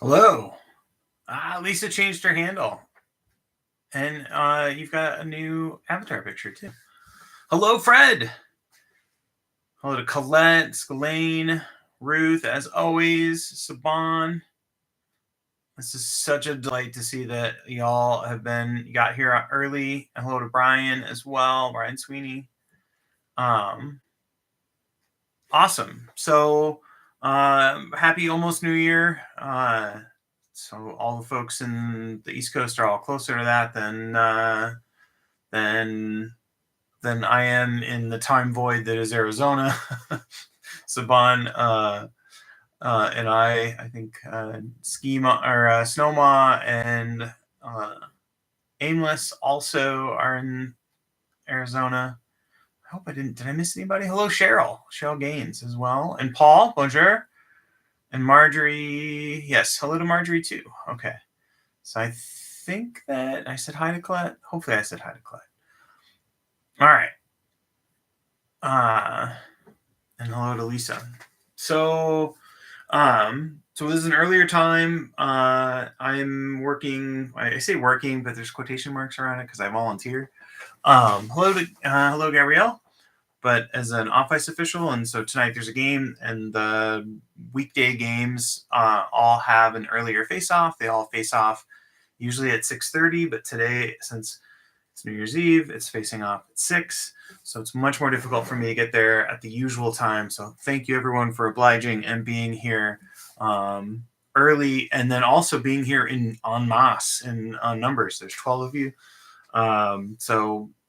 Hello. Lisa changed her handle. And you've got a new avatar picture too. Hello, Fred. Hello to Colette, Scalane, Ruth, as always, Saban. This is such a delight to see that y'all got here early. And hello to Brian as well, Brian Sweeney. Awesome. So happy almost New Year. So all the folks in the East Coast are all closer to that than I am in the time void that is Arizona. Saban and I think Schema or Snowma and Aimless also are in Arizona. I hope I didn't. Did I miss anybody? Hello, Cheryl Gaines as well, and Paul Bonjour, and Marjorie. Yes, hello to Marjorie too. Okay, so I think that I said hi to Colette. Hopefully, I said hi to Colette. All right. And hello to Lisa. So this is an earlier time. I'm working. I say working, but there's quotation marks around it because I volunteer. Hello, Gabrielle. But as an off-ice official, and so tonight there's a game, and the weekday games all have an earlier face-off. They all face off usually at 6:30, but today, since it's New Year's Eve, it's facing off at 6. So it's much more difficult for me to get there at the usual time. So thank you, everyone, for obliging and being here early, and then also being here en masse in numbers. There's 12 of you.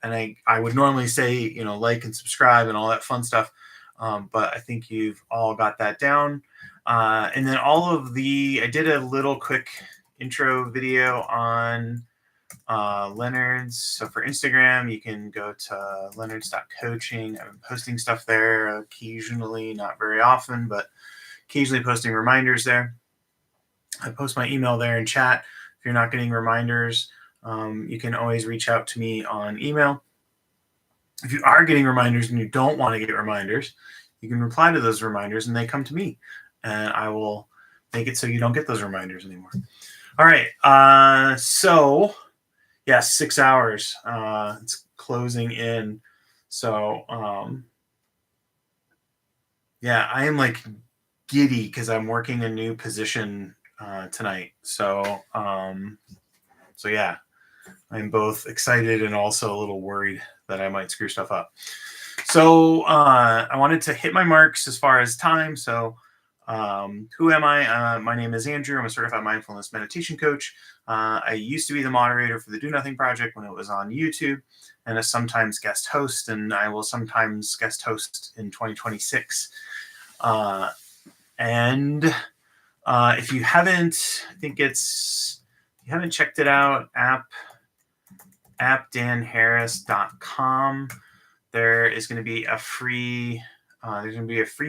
And I would normally say, like and subscribe and all that fun stuff. But I think you've all got that down. And then I did a little quick intro video on Leonard's. So for Instagram, you can go to leonards.coaching. I've been posting stuff there occasionally, not very often, but occasionally posting reminders there. I post my email there in chat. If you're not getting reminders, you can always reach out to me on email. If you are getting reminders and you don't want to get reminders, you can reply to those reminders and they come to me, and I will make it so you don't get those reminders anymore. All right. So, yes, 6 hours. It's closing in. So, yeah, I am like giddy because I'm working a new position tonight. So yeah, I'm both excited and also a little worried that I might screw stuff up. So I wanted to hit my marks as far as time. So who am I? My name is Andrew. I'm a certified mindfulness meditation coach. I used to be the moderator for the Do Nothing Project when it was on YouTube, and a sometimes guest host, and I will sometimes guest host in 2026. And if you haven't, you haven't checked it out, appdanharris.com. There is going to be a free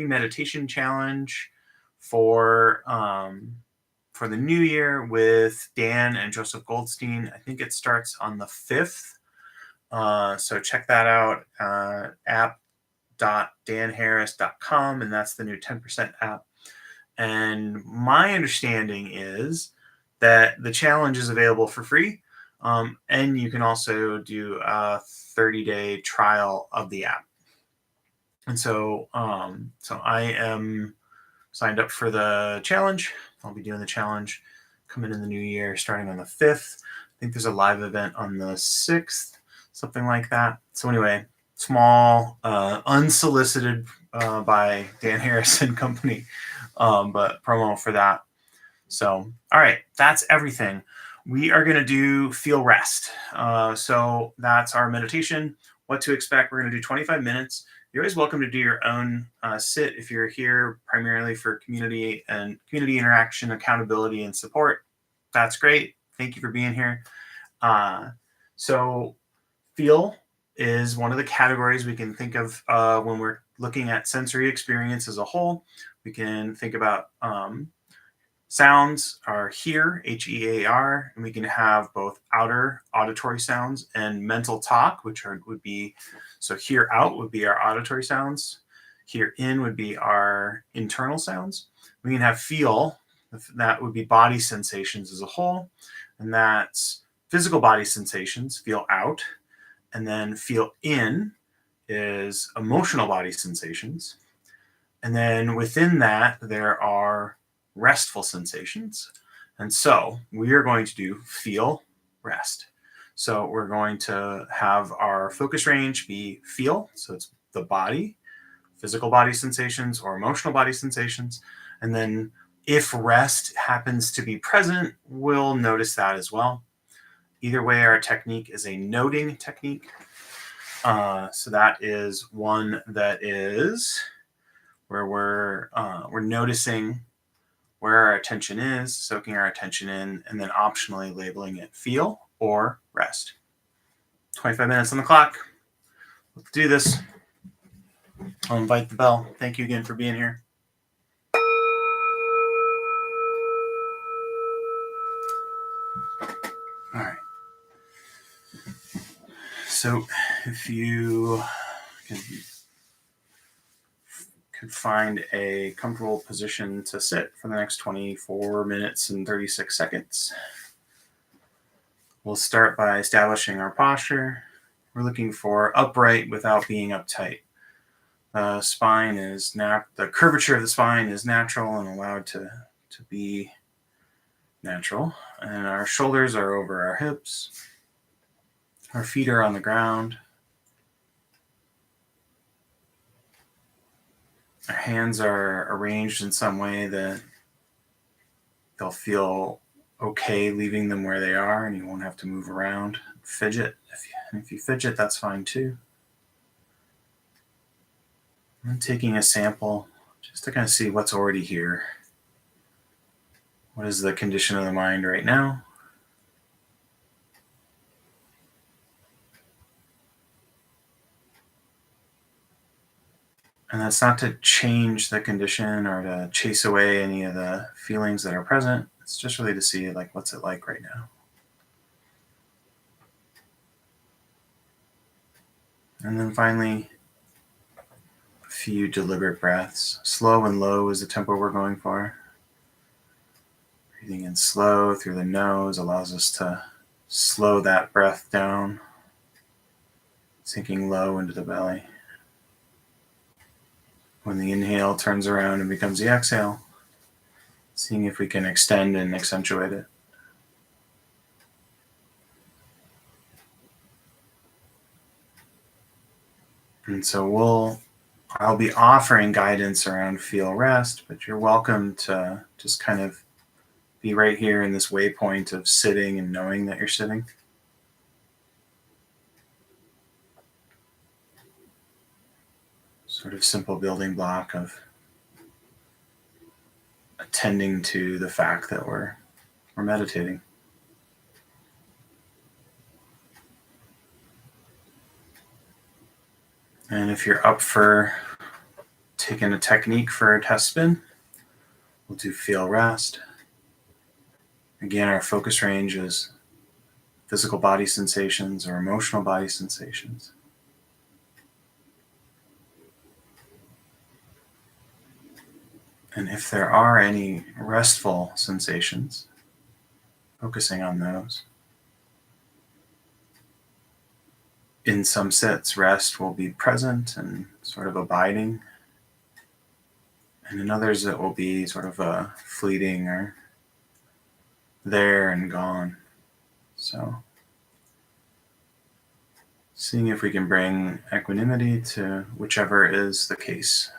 meditation challenge for the new year with Dan and Joseph Goldstein. I think it starts on the 5th. So check that out, app.danharris.com, and that's the new 10% app. And my understanding is that the challenge is available for free. And you can also do a 30-day trial of the app. And so I am signed up for the challenge. I'll be doing the challenge coming in the new year, starting on the 5th. I think there's a live event on the 6th, something like that. So anyway, small, unsolicited by Dan Harris and Company, but promo for that. So, all right, that's everything. We are going to do Feel Rest. So that's our meditation. What to expect. We're going to do 25 minutes. You're always welcome to do your own sit if you're here primarily for community interaction, accountability, and support. That's great. Thank you for being here. So feel is one of the categories we can think of when we're looking at sensory experience as a whole. We can think about sounds are hear, H-E-A-R, and we can have both outer auditory sounds and mental talk, which would be, so hear out would be our auditory sounds. Hear in would be our internal sounds. We can have feel, That would be body sensations as a whole. And that's physical body sensations, feel out. And then feel in is emotional body sensations. And then within that, there are restful sensations. And so we are going to do feel, rest. So we're going to have our focus range be feel. So it's the body, physical body sensations or emotional body sensations. And then if rest happens to be present, we'll notice that as well. Either way, our technique is a noting technique. So that is one that is where we're noticing where our attention is, soaking our attention in, and then optionally labeling it feel or rest. 25 minutes on the clock. Let's do this. I'll invite the bell. Thank you again for being here. All right. So if you could find a comfortable position to sit for the next 24 minutes and 36 seconds. We'll start by establishing our posture. We're looking for upright without being uptight. The spine is the curvature of the spine is natural and allowed to be natural. And our shoulders are over our hips. Our feet are on the ground. Our hands are arranged in some way that they'll feel okay leaving them where they are, and you won't have to move around, fidget. If you fidget, that's fine too. I'm taking a sample just to kind of see what's already here. What is the condition of the mind right now? And that's not to change the condition or to chase away any of the feelings that are present. It's just really to see, like, what's it like right now? And then finally, a few deliberate breaths. Slow and low is the tempo we're going for. Breathing in slow through the nose allows us to slow that breath down, sinking low into the belly. When the inhale turns around and becomes the exhale, seeing if we can extend and accentuate it. And so I'll be offering guidance around feel rest, but you're welcome to just kind of be right here in this waypoint of sitting and knowing that you're sitting. Sort of simple building block of attending to the fact that we're meditating. And if you're up for taking a technique for a test spin, we'll do feel rest. Again, our focus range is physical body sensations or emotional body sensations. And if there are any restful sensations, focusing on those. In some sits, rest will be present and sort of abiding. And in others, it will be sort of a fleeting or there and gone. So seeing if we can bring equanimity to whichever is the case.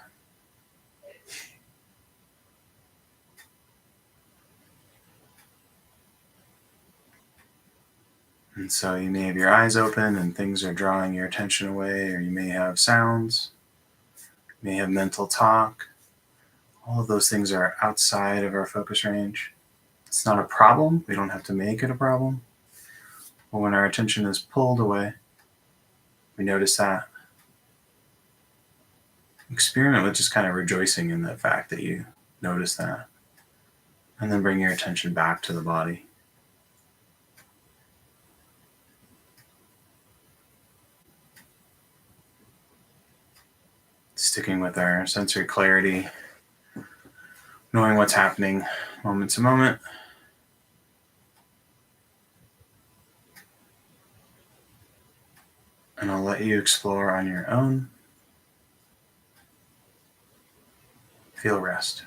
And so you may have your eyes open and things are drawing your attention away, or you may have sounds, you may have mental talk. All of those things are outside of our focus range. It's not a problem. We don't have to make it a problem. But when our attention is pulled away, we notice that. Experiment with just kind of rejoicing in the fact that you notice that. And then bring your attention back to the body. Sticking with our sensory clarity, knowing what's happening moment to moment. And I'll let you explore on your own. Feel rest.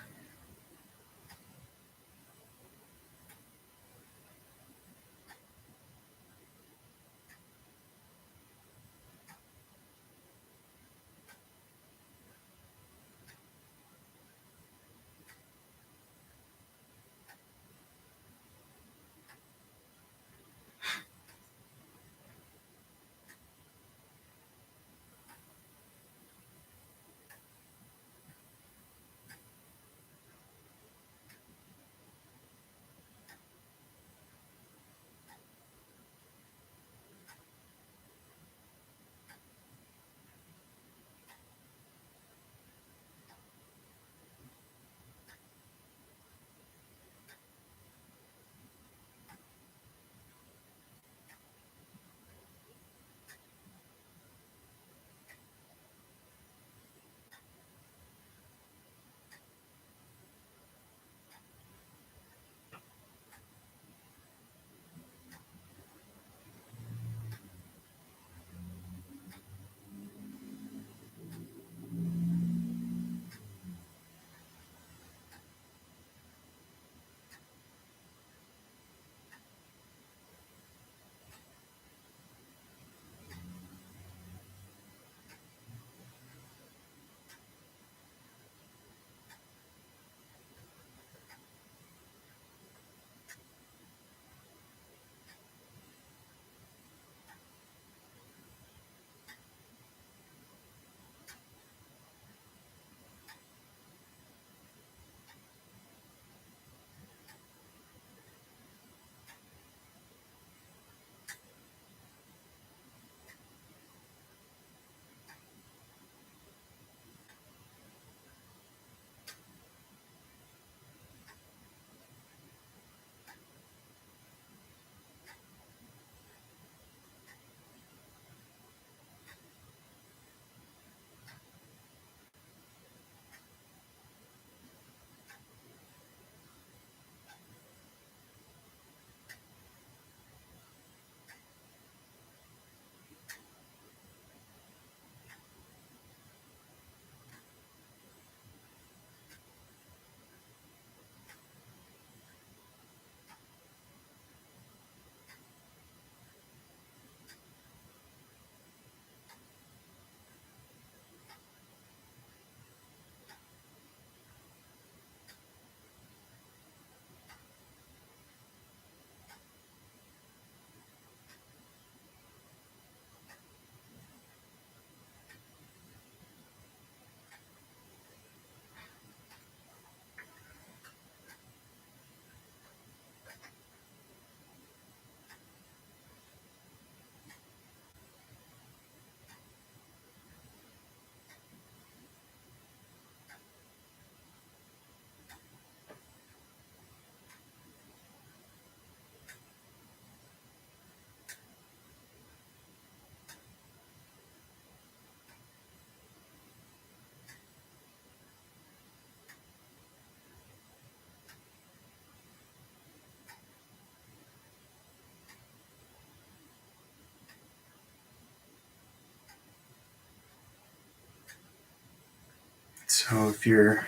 So if you're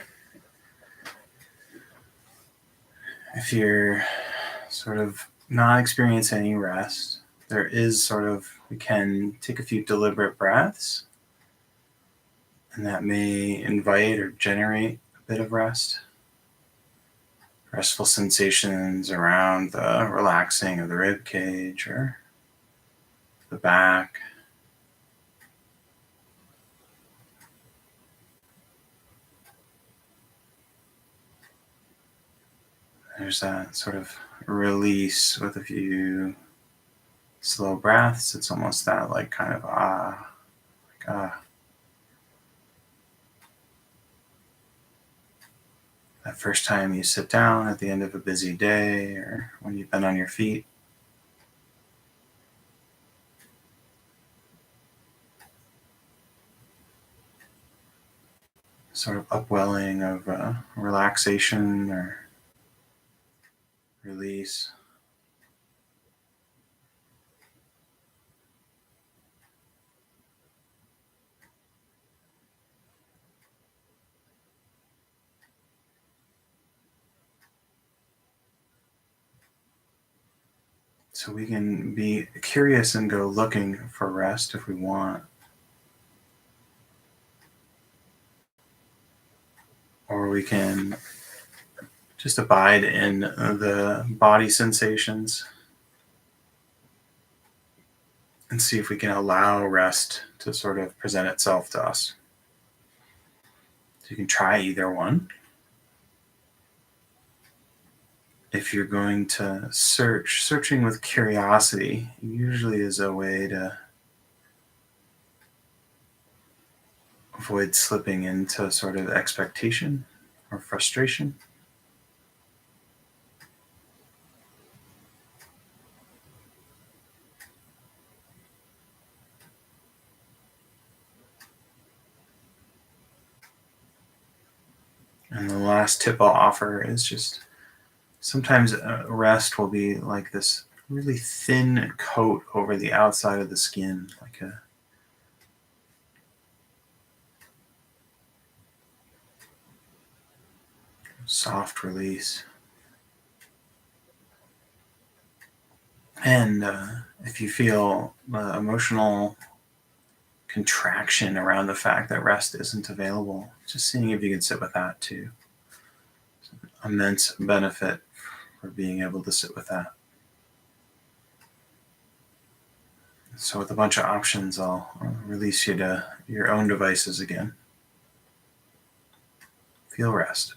sort of not experiencing any rest, there is we can take a few deliberate breaths, and that may invite or generate a bit of rest. Restful sensations around the relaxing of the rib cage or the back. There's that sort of release with a few slow breaths. It's almost that like kind of like that first time you sit down at the end of a busy day or when you've been on your feet. So sort of upwelling of relaxation or release. So we can be curious and go looking for rest if we want. Or we can just abide in the body sensations and see if we can allow rest to sort of present itself to us. So you can try either one. If you're going to searching with curiosity usually is a way to avoid slipping into sort of expectation or frustration. And the last tip I'll offer is just sometimes rest will be like this really thin coat over the outside of the skin, like a soft release. And if you feel emotional contraction around the fact that rest isn't available, just seeing if you can sit with that too. Immense benefit for being able to sit with that. So, with a bunch of options, I'll release you to your own devices again. Feel rest.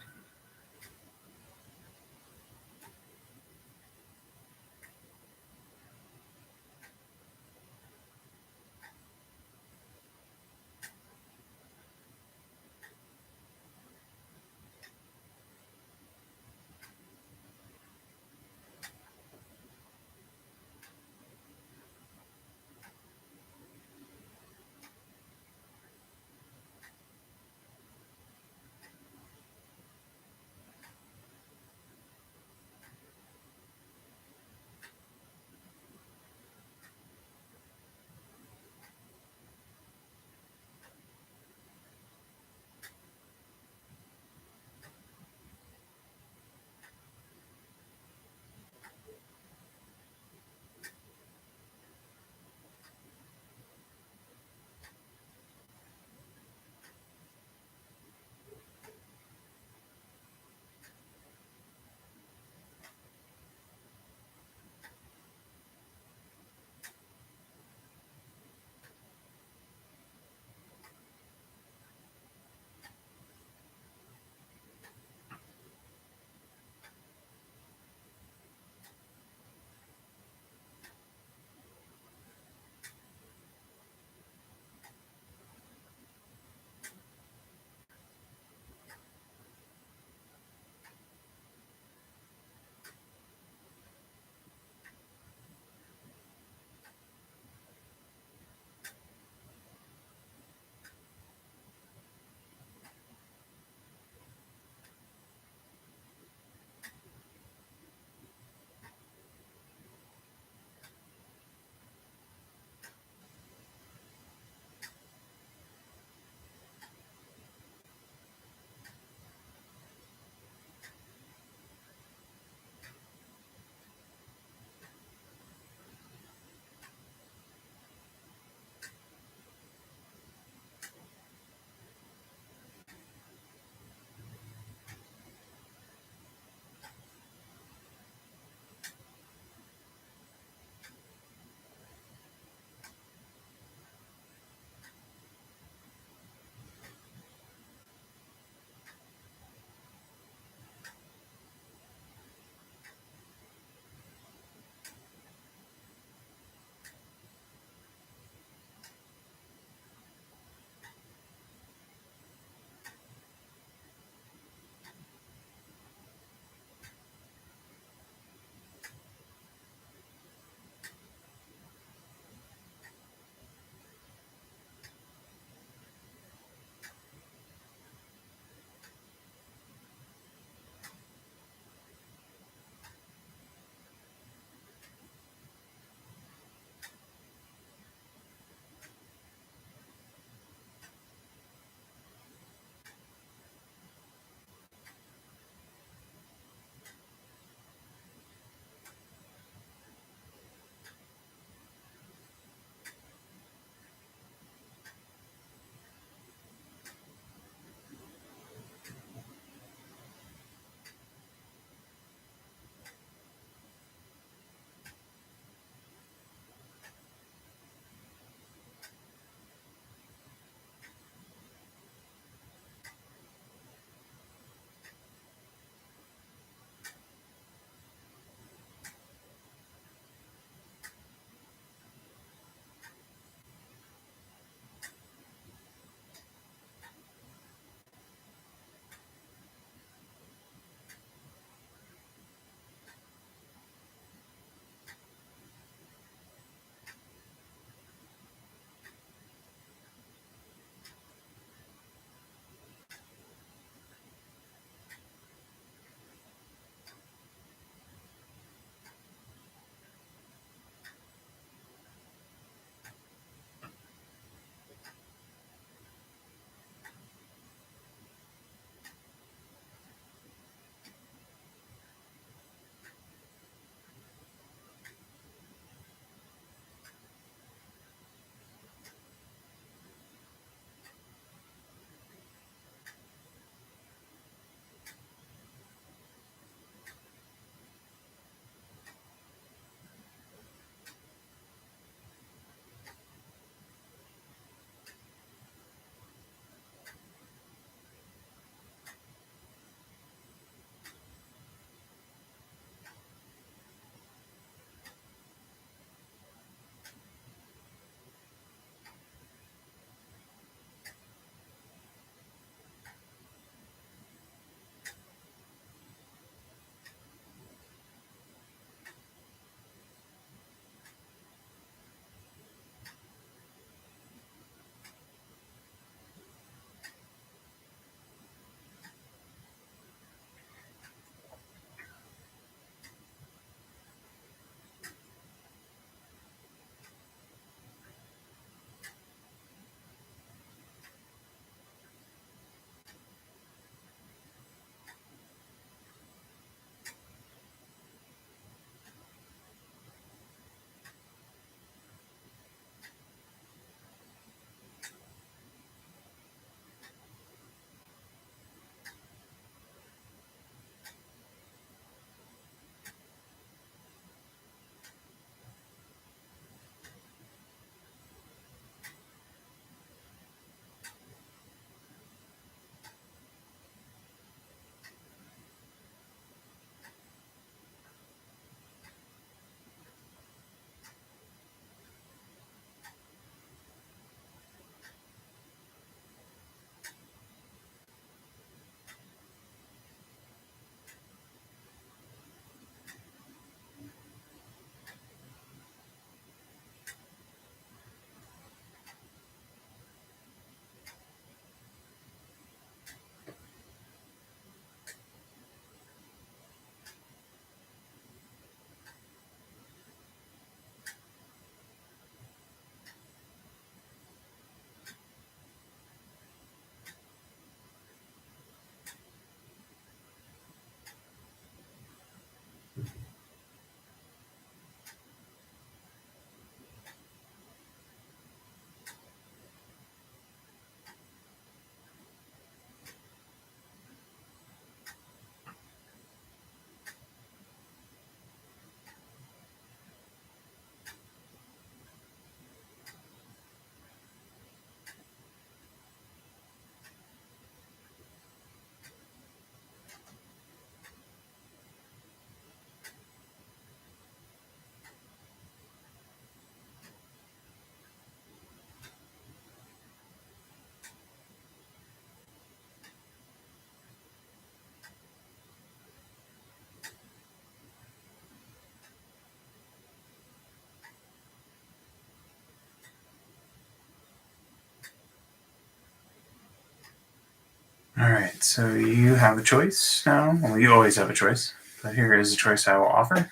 All right, so you have a choice now. Well, you always have a choice, but here is a choice I will offer.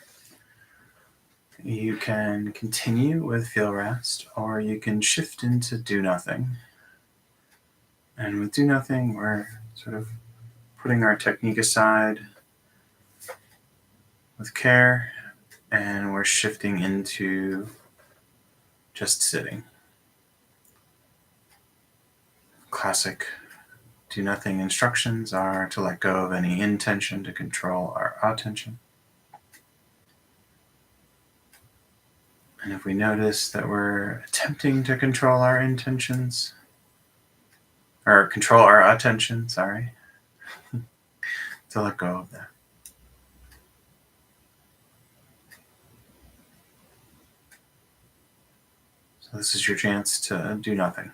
You can continue with feel rest, or you can shift into do nothing. And with do nothing, we're sort of putting our technique aside with care, and we're shifting into just sitting. Classic do nothing instructions are to let go of any intention to control our attention. And if we notice that we're attempting to control our intentions, or control our attention, sorry, to let go of that. So this is your chance to do nothing.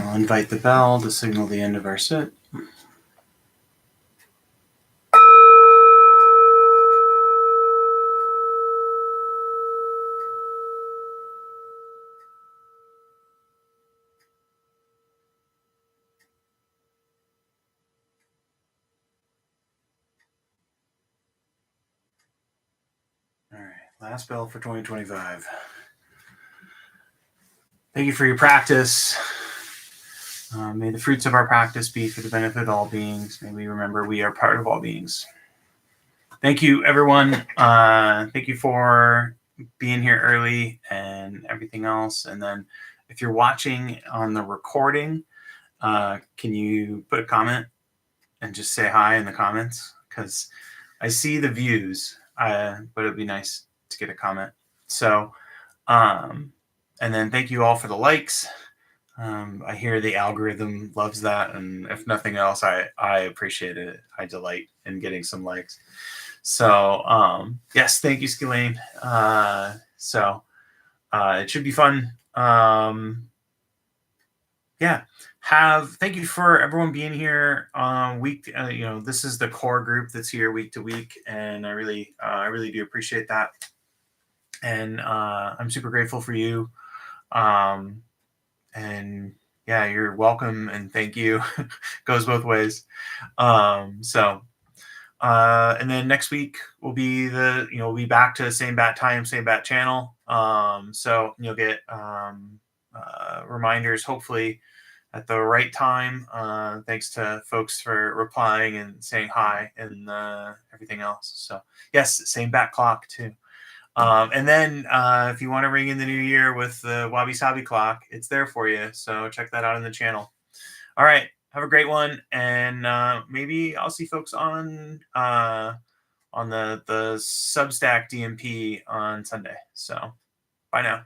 I'll invite the bell to signal the end of our sit. All right, last bell for 2025. Thank you for your practice. May the fruits of our practice be for the benefit of all beings. May we remember we are part of all beings. Thank you, everyone. Thank you for being here early and everything else. And then if you're watching on the recording, can you put a comment and just say hi in the comments? Because I see the views, but it'd be nice to get a comment. So, and then thank you all for the likes. I hear the algorithm loves that, and if nothing else, I appreciate it. I delight in getting some likes. So yes, thank you, Skilane. So it should be fun. Yeah. Thank you for everyone being here week. This is the core group that's here week to week, and I really do appreciate that. And I'm super grateful for you. And yeah, you're welcome and thank you. Goes both ways. And then next week will be we'll be back to same bat time, same bat channel. So you'll get reminders hopefully at the right time. Thanks to folks for replying and saying hi and everything else. So yes, same bat clock too. And then if you want to ring in the new year with the Wabi Sabi clock, it's there for you. So check that out in the channel. All right. Have a great one. And maybe I'll see folks on the Substack DMP on Sunday. So bye now.